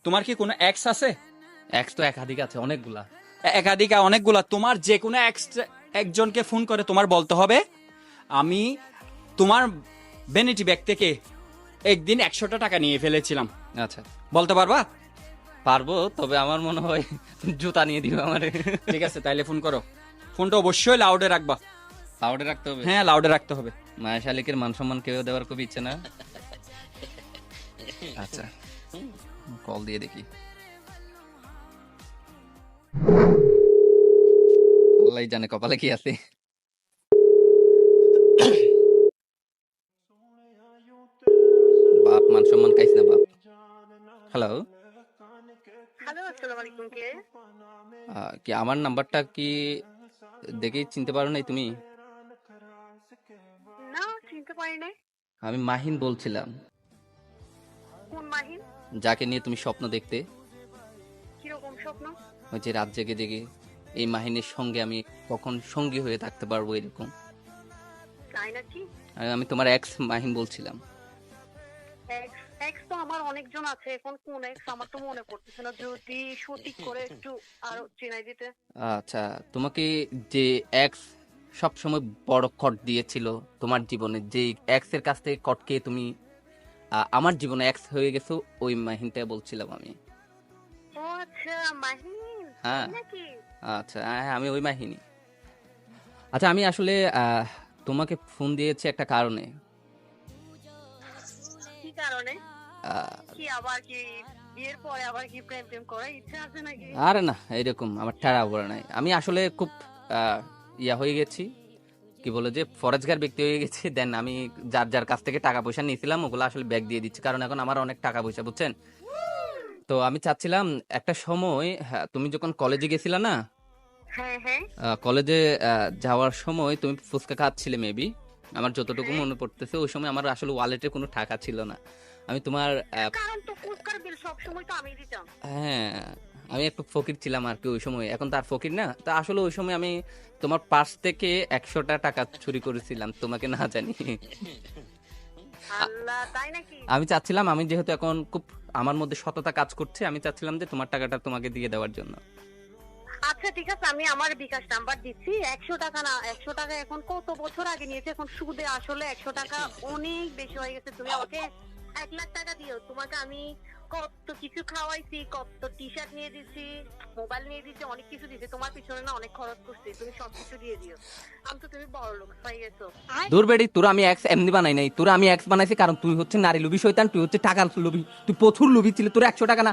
তোমার কি কোনো এক্স আছে? এক্স তো একাধিক আছে, অনেকগুলা। একাধিক অনেকগুলা। তোমার যে কোনো এক্স একজনকে ফোন করে তোমার বলতে হবে আমি তোমার ভ্যানিটি ব্যাগ থেকে একদিন 100টা টাকা নিয়ে ফেলেছিলাম। আচ্ছা, বলতে পারবা? পারবো, তবে আমার মনে হয় জুতা নিয়ে দিবে আমারে। ঠিক আছে, তাইলে ফোন করো। ফোনটা অবশ্যই লাউডে রাখবা। লাউডে রাখতে হবে? হ্যাঁ, লাউডে রাখতে হবে। মায়া শালিকের মান সম্মান কেউ দেওয়ার খুব ইচ্ছে না। আচ্ছা, কল দিয়ে দেখি। আল্লাহ জানে কপালে কি আছে। বাপ মান সম্মান কাইস না বাপ। হ্যালো, হ্যালো, আসসালামু আলাইকুম। কে? কি আমার নাম্বারটা কি দেখেই চিনতে পারো নাই তুমি? না, চিনতে পারি নাই। আমি মাহিন বলছিলাম, কোন মাহিন? যাকে নিয়ে তুমি স্বপ্ন দেখতে। কিরকম স্বপ্ন? ওই যে রাত জেগে জেগে এই মাহিনের সঙ্গে আমি কখন সঙ্গী হয়ে থাকতে পারবো এরকম। তাই নাকি? আর আমি তোমার এক্স মাহিন বলছিলাম। এক্স এক্স তো আমার অনেকজন আছে, এখন কোন এক্স আমার তো মনে পড়তেছে না। যদি সঠিক করে একটু আরো চিনাই দিতে। আচ্ছা, তোমাকে যে এক্স সব সময় বড় কট দিয়েছিল তোমার জীবনে, যে এক্স এর কাছ থেকে কট খেয়ে তুমি আমার জীবনে এক্স হয়ে গেছো, ওই মাহিনটা বলছিলাম আমি। ও আচ্ছা, মাহিন। হ্যাঁ। তাই নাকি? আচ্ছা, হ্যাঁ, আমি ওই মাহিনী। আচ্ছা, আমি আসলে তোমাকে ফোন দিয়েছি একটা কারণে। কি কারণে? আহ, কি আবার কি বিয়ের পরে আবার কি প্রেম টেম করার ইচ্ছা আছে নাকি? আরে না, এরকম আমার ঠাড়া পড়ে নাই। আমি আসলে খুব ইয়া হয়ে গেছি, কি বলে যে ফরেজগার ব্যক্তি হয়ে গেছি। দেন আমি যার যার কাছ থেকে টাকা পয়সা নিয়েছিলাম ওগুলো আসলে ব্যাক দিয়ে দিচ্ছি, কারণ এখন আমার অনেক টাকা পয়সা, বুঝছেন। তো আমি চাচ্ছিলাম একটা সময়, হ্যাঁ, তুমি যখন কলেজে গেছিলা না, হ্যাঁ হ্যাঁ কলেজে যাওয়ার সময় তুমি ফুচকা খাচ্ছিলে মেবি, আমার যতটুকু হ্যাঁ। মনে পড়তেছে। ওই সময় আমার আসলে ওয়ালেটে কোনো টাকা ছিল না। আমি তোমার কারণ তো ফুচকার বিল সব সময় তো আমি দিতাম। হ্যাঁ, আমি একটু ফকির ছিলাম আর কি ওই সময়। এখন তার ফকির না, তা আসলে ওই সময় আমি তোমার পার্স থেকে 100টা টাকা চুরি করেছিলাম তোমাকে না জানি। আল্লাহ, তাই নাকি? আমি চাচ্ছিলাম, আমি যেহেতু এখন খুব আমার মধ্যে সততা কাজ করছে, আমি চাচ্ছিলাম যে তোমার টাকাটা তোমাকে দিয়ে দেওয়ার জন্য। আচ্ছা ঠিক আছে, আমি আমার বিকাশ নাম্বার দিচ্ছি। 100 টাকা না, 100 টাকা এখন কত বছর আগে নিয়েছে, এখন সুদে আসলে 100 টাকা অনেক বেশি হয়ে গেছে। তুমি আমাকে 1 লাখ টাকা দিও। তোমাকে আমি কত কিছু খাওয়াইছি, কত টি শার্ট নিয়ে দিছি, মোবাইল নিয়ে দিছি, অনেক কিছু দিছি। তোমার পিছনে না অনেক খরচ করছি, তুমি সবকিছু দিয়ে দিও। আমি তো তুমি বড় লোক হয়ে গেছো। দূর বেড়ি, তোরা আমি এক্স এমনি বানাই নাই, তোরা আমি এক্স বানাইছি কারণ তুই হচ্ছে নারী লোভী শয়তান, তুই হচ্ছে টাকার লোভী, তুই প্রচুর লোভী ছিলি। তোর 100 টাকা না